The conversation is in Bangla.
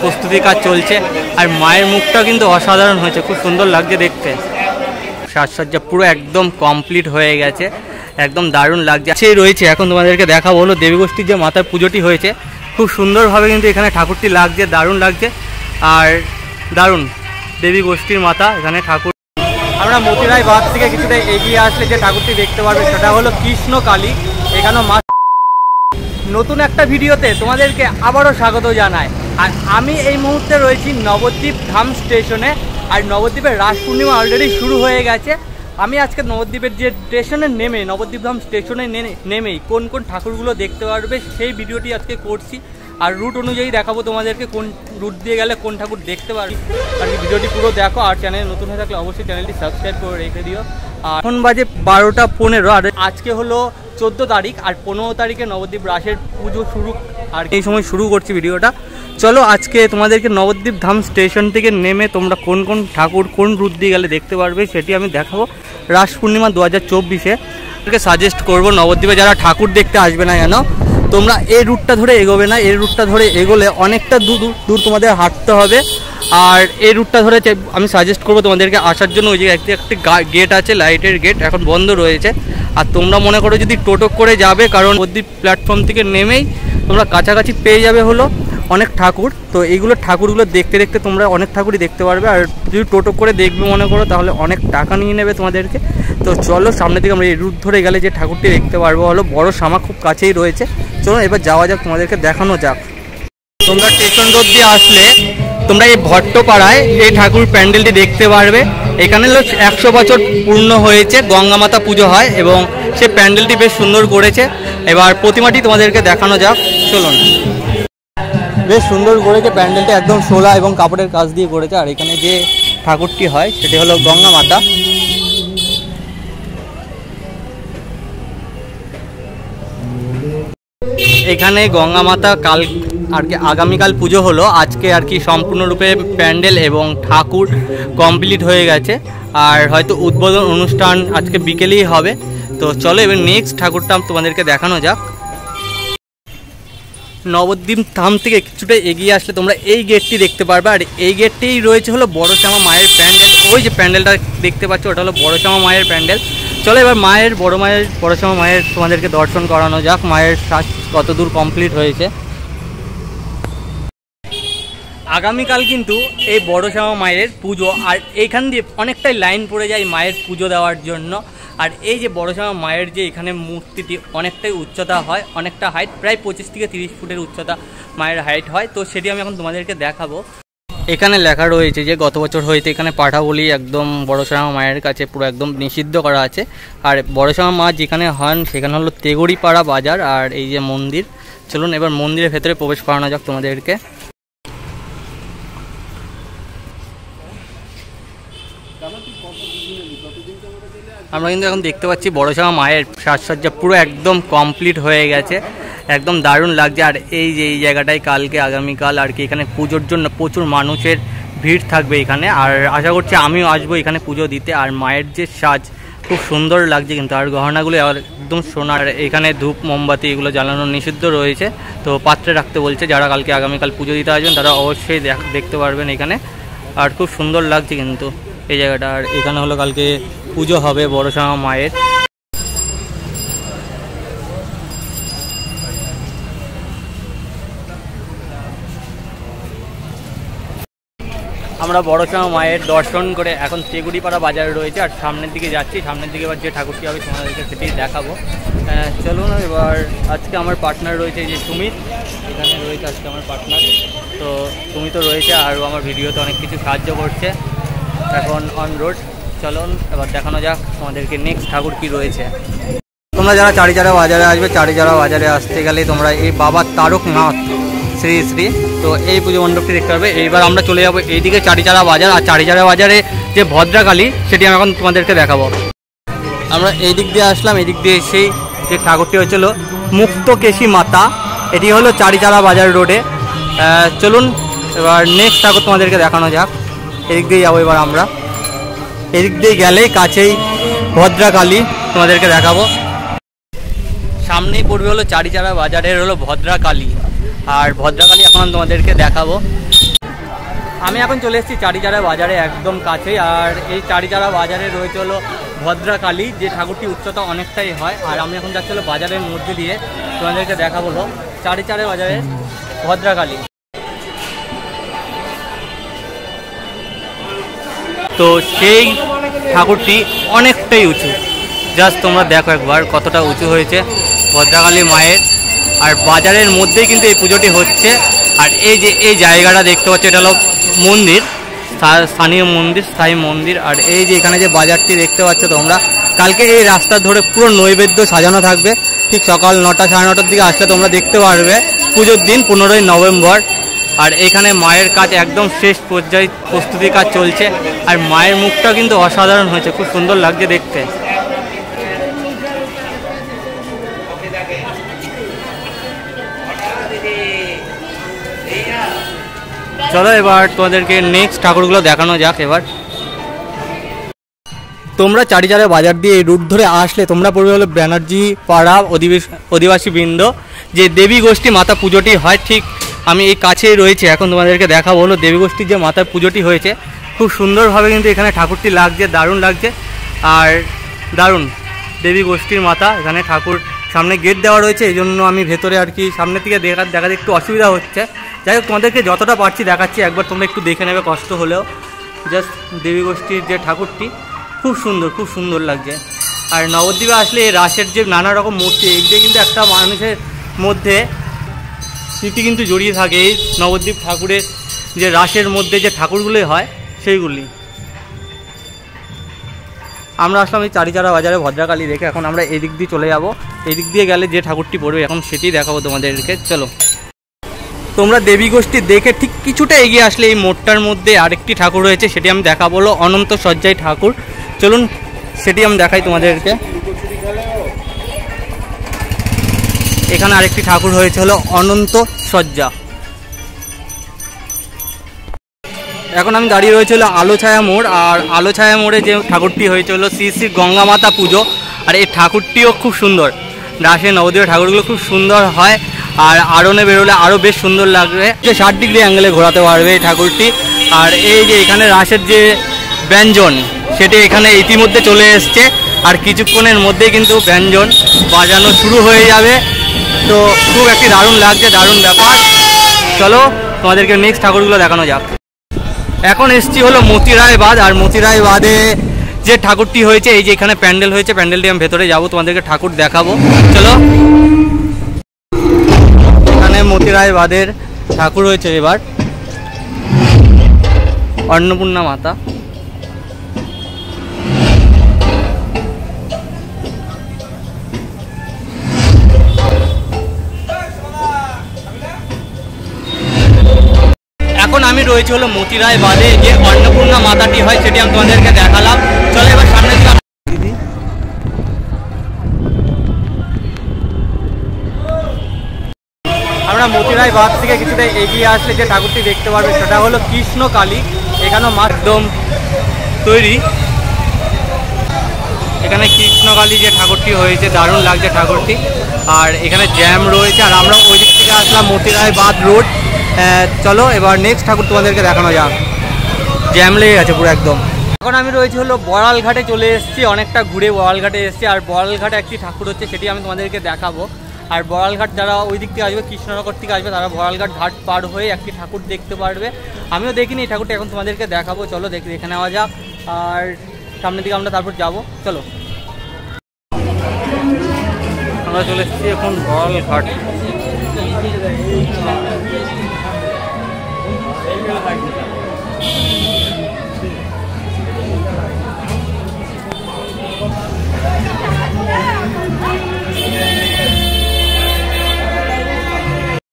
প্রস্তুতি কাজ চলছে। আর মায়ের মুখটা কিন্তু অসাধারণ হয়েছে, খুব সুন্দর লাগছে দেখতে। সাজসজ্জা পুরো একদম কমপ্লিট হয়ে গেছে, একদম দারুণ লাগছে। সেই রয়েছে এখন তোমাদেরকে দেখাবো হলো দেবীগোষ্ঠীর যে মাতার পুজোটি হয়েছে, খুব সুন্দরভাবে কিন্তু এখানে ঠাকুরটি লাগছে, দারুণ লাগছে। আর দারুণ দেবী গোষ্ঠীর মাতা এখানে ঠাকুর। আমরা মতিরাই বাগ থেকে কিছুটা এগিয়ে আসলে যে ঠাকুরটি দেখতে পারবে সেটা হলো কৃষ্ণ কালী। এখানেও মা। নতুন একটা ভিডিওতে তোমাদেরকে আবারও স্বাগত জানাই। আর আমি এই মুহূর্তে রয়েছি নবদ্বীপ ধাম স্টেশনে। আর নবদ্বীপের রাস পূর্ণিমা অলরেডি শুরু হয়ে গেছে। আমি আজকে নবদ্বীপের যে স্টেশনে নেমে নবদ্বীপ ধাম স্টেশনে নেমেই কোন কোন ঠাকুরগুলো দেখতে পারবে সেই ভিডিওটি আজকে করছি। আর রুট অনুযায়ী দেখাবো তোমাদেরকে কোন রুট দিয়ে গেলে কোন ঠাকুর দেখতে পারবি। আর ভিডিওটি পুরো দেখো। আর চ্যানেল নতুন হয়ে থাকলে অবশ্যই চ্যানেলটি সাবস্ক্রাইব করে রেখে দিও। আর এখন বাজে 12টা 15। আর আজকে হলো 14 তারিখ। আর 15 তারিখে নবদ্বীপ রাসের পুজো শুরু। আর এই সময় শুরু করছি ভিডিওটা। চলো আজকে তোমাদেরকে নবদ্বীপ ধাম স্টেশন থেকে নেমে তোমরা কোন কোন ঠাকুর কোন রুট দিয়ে গেলে দেখতে পারবে সেটি আমি দেখাবো। রাস পূর্ণিমা 2024-এ সাজেস্ট করবো নবদ্বীপে যারা ঠাকুর দেখতে আসবে না যেন তোমরা এই রুটটা ধরে এগোবে না। এই রুটটা ধরে এগোলে অনেকটা দূর তোমাদের হাঁটতে হবে। আর এই রুটটা ধরে আমি সাজেস্ট করবো তোমাদেরকে আসার জন্য। ওই যে একটি গেট আছে, লাইটের গেট, এখন বন্ধ রয়েছে। আর তোমরা মনে করো যদি টোটো করে যাবে, কারণ নবদ্বীপ প্ল্যাটফর্ম থেকে নেমেই তোমরা কাছাকাছি পেয়ে যাবে হলো অনেক ঠাকুর। তো এইগুলো ঠাকুরগুলো দেখতে দেখতে তোমরা অনেক ঠাকুরই দেখতে পারবে। আর যদি টোটো করে দেখবে মনে করো তাহলে অনেক টাকা নিয়ে নেবে তোমাদেরকে। তো চলো সামনের দিকে আমরা এই রুট ধরে গেলে যে ঠাকুরটি দেখতে পারবো হলো বড় শামা, খুব কাছেই রয়েছে। চলো এবার যাওয়া যাক, তোমাদেরকে দেখানো যাক। তোমরা স্টেশন রোড দিয়ে আসলে তোমরা এই ভট্টপাড়ায় এই ঠাকুর প্যান্ডেলটি দেখতে পারবে। এখানে হলো 100 বছর পূর্ণ হয়েছে, গঙ্গা মাতা পুজো হয় এবং সে প্যান্ডেলটি বেশ সুন্দর করেছে। এবার প্রতিমাটি তোমাদেরকে দেখানো যাক, চলুন। বেশ সুন্দর করেছে প্যান্ডেলটা, একদম শোলা এবং কাপড়ের কাজ দিয়ে করেছে। আর এখানে যে ঠাকুরটি হয় সেটি হলো গঙ্গা মাতা। এখানে গঙ্গা মাতা কাল আর কি আগামীকাল পুজো হলো। আজকে আর কি সম্পূর্ণরূপে প্যান্ডেল এবং ঠাকুর কমপ্লিট হয়ে গেছে। আর হয়তো উদ্বোধন অনুষ্ঠান আজকে বিকেলেই হবে। তো চলো এবার নেক্সট ঠাকুরটা তোমাদেরকে দেখানো যাক। নবদ্বীপ ধাম থেকে কিছুটা এগিয়ে আসলে তোমরা এই গেটটি দেখতে পারবে। আর এই গেটটিই রয়েছে হলো বড় শ্যামা মায়ের প্যান্ডেল। ওই যে প্যান্ডেলটা দেখতে পাচ্ছ ওটা হলো বড় শ্যামা মায়ের প্যান্ডেল। চলো এবার বড় শ্যামা মায়ের তোমাদেরকে দর্শন করানো যাক, মায়ের সাজ কত দূর কমপ্লিট হয়েছে। আগামীকাল কিন্তু এই বড় শ্যামা মায়ের পুজো। আর এইখান দিয়ে অনেকটাই লাইন পড়ে যায় মায়ের পুজো দেওয়ার জন্য। আর এই যে বড় শ্যামা মায়ের যে এখানে মূর্তিটি অনেকটাই উচ্চতা হয়, অনেকটা হাইট, প্রায় 25 থেকে 30 ফুটের উচ্চতা মায়ের হাইট হয়। তো সেটি আমি এখন তোমাদেরকে দেখাবো। এখানে লেখা রয়েছে যে গত বছর হইতে এখানে পাঠা বলি একদম বড় শ্যামা মায়ের কাছে পুরো একদম নিষিদ্ধ করা আছে। আর বড় শ্যামা মা যেখানে হন সেখানে হলো তেগড়িপাড়া বাজার। আর এই যে মন্দির, চলুন এবার মন্দিরের ভেতরে প্রবেশ করানো যাক তোমাদেরকে। আমরা কিন্তু এখন দেখতে পাচ্ছি বড় শ্যামা মায়ের সাজসজ্জা পুরো একদম কমপ্লিট হয়ে গেছে, একদম দারুণ লাগছে। আর এই যে এই জায়গাটায় কালকে আগামীকাল আর কি এখানে পুজোর জন্য প্রচুর মানুষের ভিড় থাকবে এখানে। আর আশা করছি আমিও আসবো এখানে পুজো দিতে। আর মায়ের যে সাজ খুব সুন্দর লাগছে কিন্তু। আর গহনাগুলো একদম সোনার। এখানে ধূপ মোমবাতি এগুলো জ্বালানো নিষিদ্ধ রয়েছে, তো পাত্রে রাখতে বলছে। যারা কালকে আগামীকাল পুজো দিতে আসবেন তারা অবশ্যই দেখতে পারবেন এখানে। আর খুব সুন্দর লাগছে কিন্তু এই জায়গাটা। আর এখানে হলো কালকে পুজো হবে বড় শ্যামা মায়ের। আমরা বড় শ্যামা মায়ের দর্শন করে এখন তেগুড়িপাড়া বাজারে রয়েছে। আর সামনের দিকে যাচ্ছি, সামনের দিকে এবার যে ঠাকুরটি হবে তোমাদেরকে সেটি দেখাবো। চলুন এবার। আজকে আমার পার্টনার রয়েছে এই যে সুমিত, এখানে রয়েছে আজকে আমার পার্টনার। তো তুমি তো রয়েছে আরও আমার ভিডিওতে অনেক কিছু সাহায্য করছে। এখন অন রোড, চলুন এবার দেখানো যাক তোমাদেরকে নেক্সট ঠাকুর কি রয়েছে। তোমরা যারা চারিচারা বাজারে আসবে, চারিচারা বাজারে আসতে গেলে তোমরা এই বাবা তারকনাথ শ্রী শ্রী, তো এই পুজো মণ্ডপটি দেখতে পারবে। এইবার আমরা চলে যাবো এইদিকে চারিচারা বাজার। আর চারিচারা বাজারে যে ভদ্রাকালী সেটি আমি এখন তোমাদেরকে দেখাবো। আমরা এই দিক দিয়ে আসলাম, এই দিক দিয়ে এসেই যে ঠাকুরটি হচ্ছিল মুক্তকেশী মাতা, এটি হলো চারিচারা বাজার রোডে। চলুন এবার নেক্সট ঠাকুর তোমাদেরকে দেখানো যাক। এদিক দিয়ে যাবো এবার আমরা। এদিক দিয়ে গেলেই কাছেই ভদ্রাকালী তোমাদেরকে দেখাবো। সামনেই পড়বে হলো চারিচারা বাজারের হলো ভদ্রাকালী। আর ভদ্রাকালী এখন তোমাদেরকে দেখাবো। আমি এখন চলে এসেছি চারিচারা বাজারে একদম কাছেই। আর এই চারিচারা বাজারে রয়েছে হলো ভদ্রাকালী, যে ঠাকুরটি উচ্চতা অনেকটাই হয়। আর আমি এখন যাচ্ছি হলো বাজারের মধ্যে দিয়ে, তোমাদেরকে দেখাবো হলো চারিচারা বাজারে ভদ্রাকালী। তো সেই ঠাকুরটি অনেকটাই উঁচু, জাস্ট তোমরা দেখো একবার কতটা উঁচু হয়েছে ভদ্রাকালী মায়ের। আর বাজারের মধ্যেই কিন্তু এই পুজোটি হচ্ছে। আর এই যে এই জায়গাটা দেখতে পাচ্ছ, এটা হলো মন্দির, স্থানীয় মন্দির, স্থায়ী মন্দির। আর এই যে এখানে যে বাজারটি দেখতে পাচ্ছ তোমরা, কালকে এই রাস্তা ধরে পুরো নৈবেদ্য সাজানো থাকবে। ঠিক সকাল 9টা সাড়ে 9টার দিকে আসলে তোমরা দেখতে পারবে, পুজোর দিন 15ই নভেম্বর। আর এখানে মায়ের কাজ একদম শেষ পর্যায়ে, প্রস্তুতির কাজ চলছে। আর মায়ের মুখটা কিন্তু অসাধারণ হয়েছে, খুব সুন্দর লাগছে দেখতে। চলো এবার তোমাদেরকে নেক্সট ঠাকুরগুলো দেখানো যাক। এবার তোমরা চারিচারে বাজার দিয়ে এই রুট ধরে আসলে তোমরা পড়বে হলো ব্যানার্জি পাড়া অধিবাসী বৃন্দ, যে দেবী গোষ্ঠী মাতা পুজোটি হয়। ঠিক আমি এই কাছেই রয়েছে, এখন তোমাদেরকে দেখাবো হলো দেবী গোষ্ঠীর যে মাতা পুজোটি হয়েছে। খুব সুন্দরভাবে কিন্তু এখানে ঠাকুরটি লাগছে, দারুণ লাগছে। আর দারুণ দেবী গোষ্ঠীর মাতা, এখানে ঠাকুর সামনে গেট দেওয়া রয়েছে, এই জন্য আমি ভেতরে আর কি সামনের থেকে দেখাতে একটু অসুবিধা হচ্ছে। যাই হোক, তোমাদেরকে যতটা পারছি দেখাচ্ছি, একবার তোমরা একটু দেখে নেবে কষ্ট হলেও। জাস্ট দেবী গোষ্ঠীর যে ঠাকুরটি খুব সুন্দর, খুব সুন্দর লাগছে। আর নবদ্বীপে আসলে এই রাসের যে নানা রকম মূর্তি, এগুলো কিন্তু একটা মানুষের মধ্যে স্মৃতি কিন্তু জড়িয়ে থাকে। এই নবদ্বীপ ঠাকুরের যে রাসের মধ্যে যে ঠাকুরগুলোই হয় সেইগুলি। আমরা আসলাম এই চারিচারা বাজারে ভদ্রাকালী দেখে। এখন আমরা এদিক দিয়ে চলে যাব, এদিক দিয়ে গেলে যে ঠাকুরটি পড়বে এখন সেটি দেখাবো তোমাদেরকে। চলো, তোমরা দেবী গোষ্ঠী দেখে ঠিক কিছুটা এগিয়ে আসলে এই মোড়টার মধ্যে আরেকটি ঠাকুর রয়েছে, সেটি আমি দেখাবো হলো অনন্ত সজ্জাই ঠাকুর। চলুন সেটি আমি দেখাই তোমাদেরকে। এখানে আরেকটি ঠাকুর হয়েছে হলো অনন্ত সজ্জা। এখন আমি দাঁড়িয়ে রয়েছে হলো আলোছায়া মোড়। আর আলোছায়া মোড়ে যে ঠাকুরটি হয়েছে হলো শ্রী শ্রী গঙ্গা মাতা পুজো। আর এই ঠাকুরটিও খুব সুন্দর, রাসের নবদ্বীপের ঠাকুরগুলো খুব সুন্দর হয়। আর আরনে বেরোলে আরও বেশ সুন্দর লাগবে, যে 60 ডিগ্রি অ্যাঙ্গেলে ঘোরাতে পারবে এই ঠাকুরটি। আর এই যে এখানে রাসের যে ব্যঞ্জন, সেটি এখানে ইতিমধ্যে চলে এসছে। আর কিছুক্ষণের মধ্যেই কিন্তু ব্যঞ্জন বাজানো শুরু হয়ে যাবে। তো খুব একটি দারুণ লাগছে, দারুণ ব্যাপার। চলো তোমাদেরকে নেক্সট ঠাকুরগুলো দেখানো যাক। এখন এসছি হলো মতিরায় বাঁধ। আর মতিরায় বাঁধে যে ঠাকুরটি হয়েছে, এই যে এখানে প্যান্ডেল হয়েছে, প্যান্ডেলটি আমি ভেতরে যাবো, তোমাদেরকে ঠাকুর দেখাবো। চলো, এখানে মতিরায় বাঁধের ঠাকুর হয়েছে এবার অন্নপূর্ণা মাতা। এখন আমি রয়েছে হলো মতিরায় বাঁধে, যে অন্নপূর্ণা মাতাটি হয় সেটি আমি তোমাদেরকে দেখালাম। চলো এবার সামনে দিকে আমরা মতিরায় বাঁধ থেকে কিছুটা এগিয়ে আসলে যে ঠাকুরটি দেখতে পারবে সেটা হলো কৃষ্ণকালী। এখানেও মাধ্যম তৈরি। এখানে কৃষ্ণকালী যে ঠাকুরটি হয়েছে, দারুণ লাগছে ঠাকুরটি। আর এখানে জ্যাম রয়েছে। আর আমরা ওই দিক থেকে আসলাম মতিরায় বাঁধ রোড। চলো এবার নেক্সট ঠাকুর তোমাদেরকে দেখানো যাক। জ্যাম লেগে গেছে পুরো একদম। এখন আমি রয়েছে হলো বড়ালঘাটে চলে এসেছি, অনেকটা ঘুরে বড়ালঘাটে এসেছি। আর বড়ালঘাটে একটি ঠাকুর হচ্ছে, সেটি আমি তোমাদেরকে দেখাবো। আর বড়ালঘাট যারা ওই দিক থেকে আসবে, কৃষ্ণনগর থেকে আসবে, তারা বড়ালঘাট ঘাট পার হয়ে একটি ঠাকুর দেখতে পারবে। আমিও দেখিনি এই ঠাকুরটা, এখন তোমাদেরকে দেখাবো। চলো দেখে নেওয়া যাক। আর সামনের দিকে আমরা তারপর যাবো। চলো, আমরা চলে এসেছি এখন বড়ালঘাট।